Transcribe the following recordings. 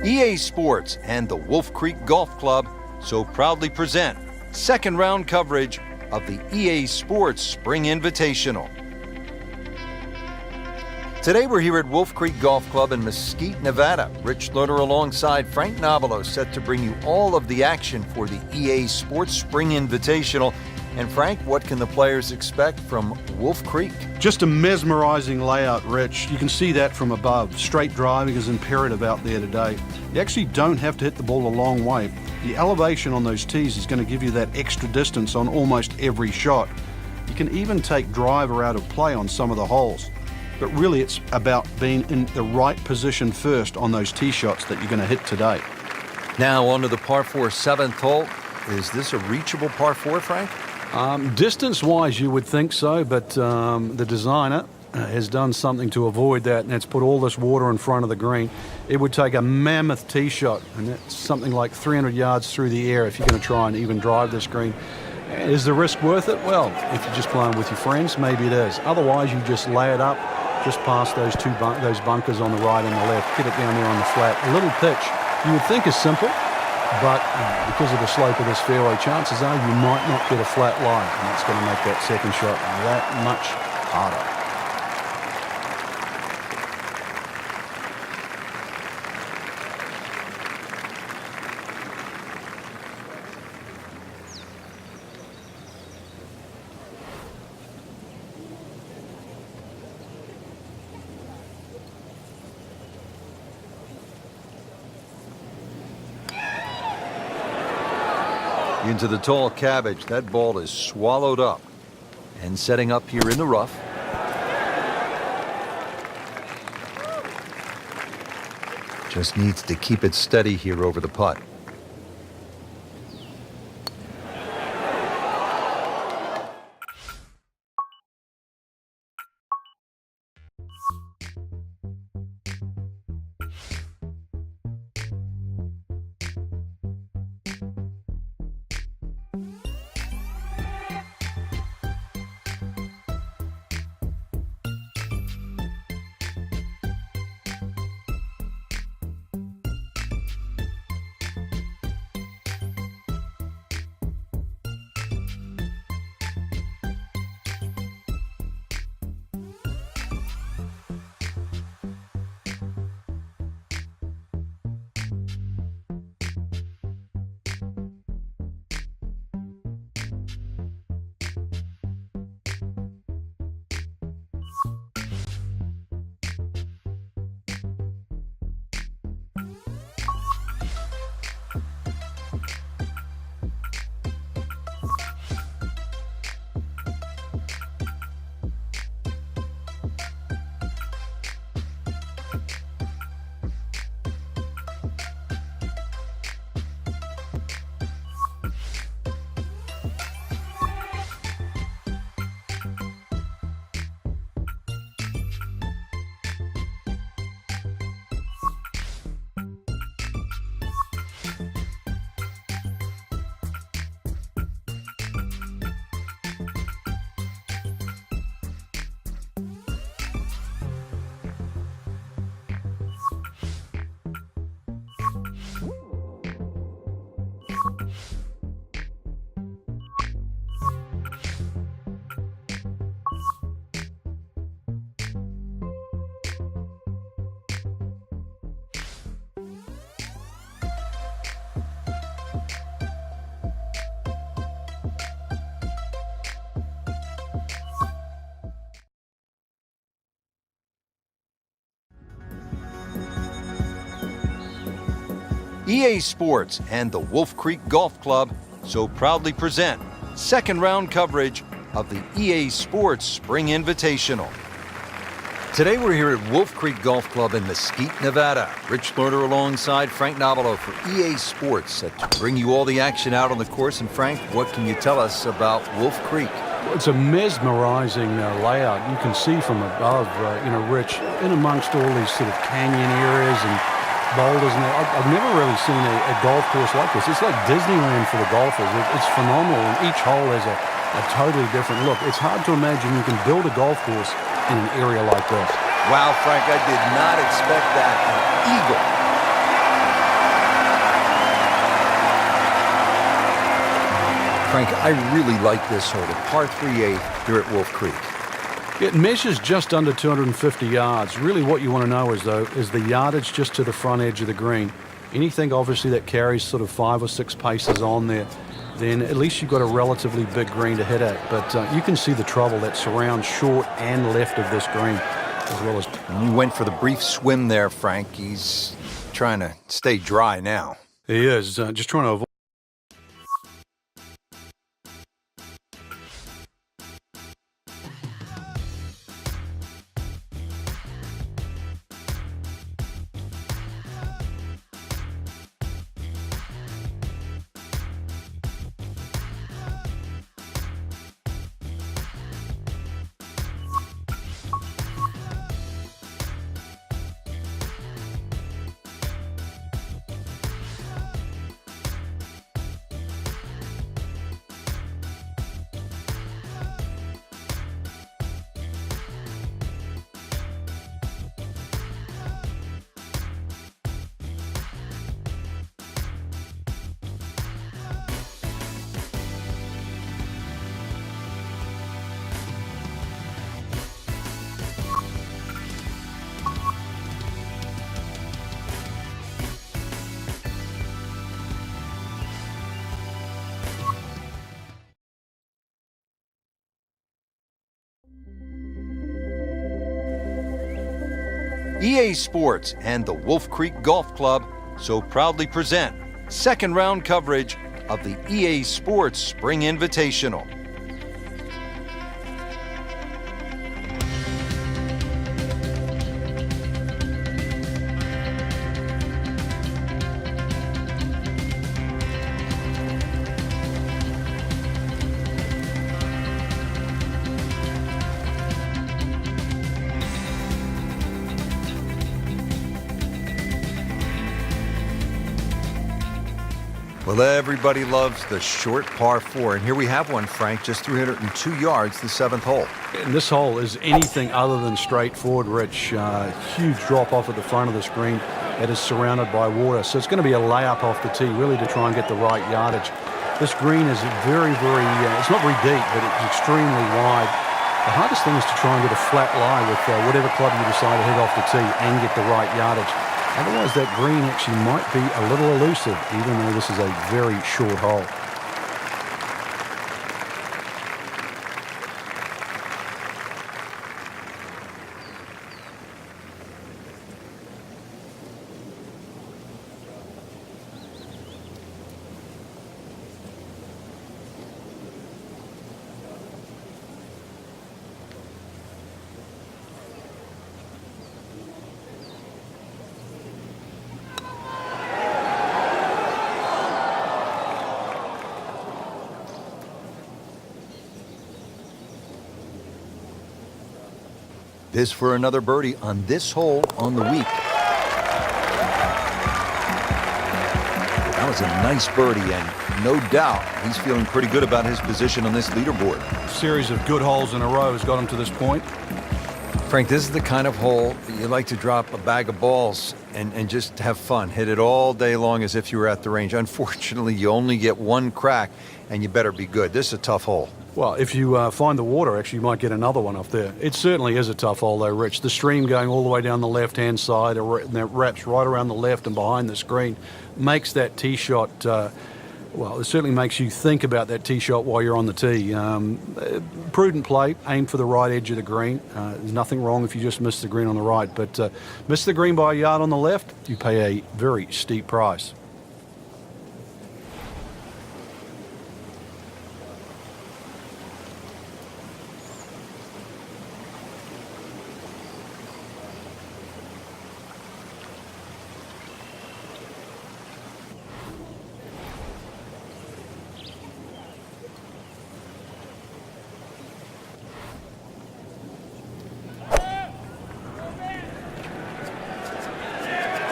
EA Sports and the Wolf Creek Golf Club so proudly present second round coverage of the EA Sports Spring Invitational. Today we're here at Wolf Creek Golf Club in Mesquite, Nevada. Rich Loader alongside Frank Nobilo set to bring you all of the action for the EA Sports Spring Invitational. And Frank, what can the players expect from Wolf Creek? Just a mesmerizing layout, Rich. You can see that from above. Straight driving is imperative out there today. You actually don't have to hit the ball a long way. The elevation on those tees is going to give you that extra distance on almost every shot. You can even take driver out of play on some of the holes. But really it's about being in the right position first on those tee shots that you're going to hit today. Now on to the par 4 7th hole. Is this a reachable par 4, Frank? Distance-wise, you would think so, but the designer has done something to avoid that, and it's put all this water in front of the green. It would take a mammoth tee shot, and that's something like 300 yards through the air if you're going to try and even drive this green. Is the risk worth it? Well, if you're just playing with your friends, maybe it is. Otherwise, you just lay it up just past those those bunkers on the right and the left. Get it down there on the flat. A little pitch you would think is simple, but because of the slope of this fairway, chances are you might not get a flat lie, and that's going to make that second shot that much harder. Into the tall cabbage. That ball is swallowed up. And setting up here in the rough. Just needs to keep it steady here over the putt. EA Sports and the Wolf Creek Golf Club so proudly present second round coverage of the EA Sports Spring Invitational. Today we're here at Wolf Creek Golf Club in Mesquite, Nevada. Rich Loader alongside Frank Nobilo for EA Sports set to bring you all the action out on the course. And Frank, what can you tell us about Wolf Creek? It's a mesmerizing layout. You can see from above, Rich, in amongst all these sort of canyon areas and boulders. And I've never really seen a golf course like this. It's like Disneyland for the golfers. It's phenomenal, and each hole has a totally different look. It's hard to imagine you can build a golf course in an area like this. Wow, Frank, I did not expect that. An eagle. Frank, I really like this hole, the par 3A here at Wolf Creek. It measures just under 250 yards. Really what you want to know is the yardage just to the front edge of the green. Anything obviously that carries sort of 5 or 6 paces on there, then at least you've got a relatively big green to hit at. But you can see the trouble that surrounds short and left of this green, as well as... He went for the brief swim there, Frank. He's trying to stay dry now. He is, just trying to avoid... EA Sports and the Wolf Creek Golf Club so proudly present second round coverage of the EA Sports Spring Invitational. Well, everybody loves the short par 4, and here we have one, Frank, just 302 yards, the 7th hole. And this hole is anything other than straightforward, Rich. Huge drop off at the front of the screen that is surrounded by water. So it's going to be a layup off the tee, really, to try and get the right yardage. This green is very, it's not very deep, but it's extremely wide. The hardest thing is to try and get a flat lie with whatever club you decide to hit off the tee and get the right yardage. Otherwise, that green actually might be a little elusive, even though this is a very short hole. This for another birdie on this hole on the week. That was a nice birdie, and no doubt he's feeling pretty good about his position on this leaderboard. A series of good holes in a row has got him to this point. Frank, this is the kind of hole you like to drop a bag of balls and just have fun. Hit it all day long as if you were at the range. Unfortunately, you only get one crack, and you better be good. This is a tough hole. Well, if you find the water, actually, you might get another one off there. It certainly is a tough hole, though, Rich. The stream going all the way down the left-hand side, and that wraps right around the left and behind the screen, makes that tee shot, well, it certainly makes you think about that tee shot while you're on the tee. Prudent play, aim for the right edge of the green. There's nothing wrong if you just miss the green on the right, but miss the green by a yard on the left, you pay a very steep price.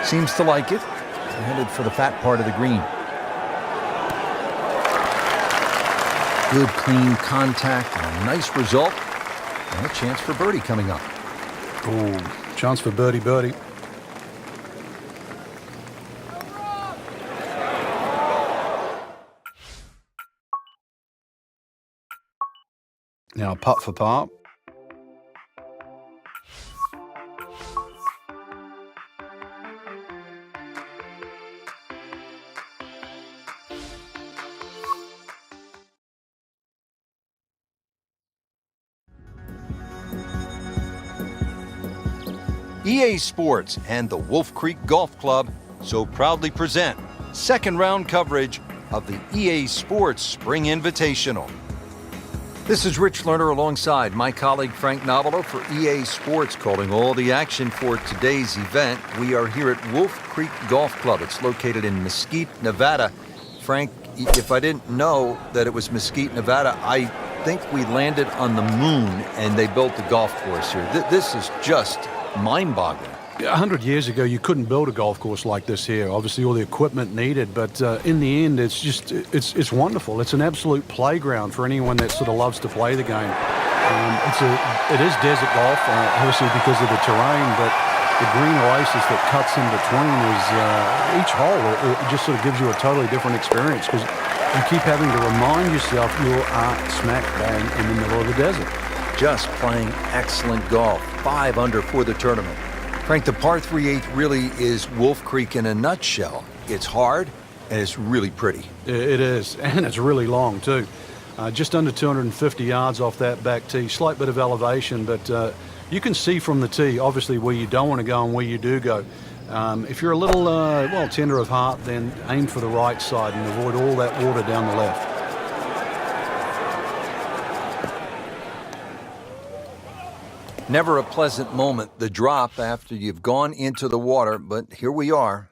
Seems to like it. Headed for the fat part of the green. Good, clean contact, and a nice result. And a chance for birdie coming up. Oh, chance for birdie. Now putt for par. EA Sports and the Wolf Creek Golf Club so proudly present second round coverage of the EA Sports Spring Invitational. This is Rich Lerner alongside my colleague Frank Novello for EA Sports, calling all the action for today's event. We are here at Wolf Creek Golf Club. It's located in Mesquite, Nevada. Frank, if I didn't know that it was Mesquite, Nevada, I think we landed on the moon and they built the golf course here. This is just mind-boggling. 100 years ago, you couldn't build a golf course like this here. Obviously, all the equipment needed, but in the end, it's wonderful. It's an absolute playground for anyone that sort of loves to play the game. It is desert golf, obviously because of the terrain, but the green oasis that cuts in between is each hole. It just sort of gives you a totally different experience because you keep having to remind yourself you are smack bang in the middle of the desert. Just playing excellent golf. 5 under for the tournament. Frank, the par 3/8 really is Wolf Creek in a nutshell. It's hard and it's really pretty. It is, and it's really long too. Just under 250 yards off that back tee. Slight bit of elevation, but you can see from the tee, obviously, where you don't want to go and where you do go. If you're a little, tender of heart, then aim for the right side and avoid all that water down the left. Never a pleasant moment, the drop after you've gone into the water, but here we are.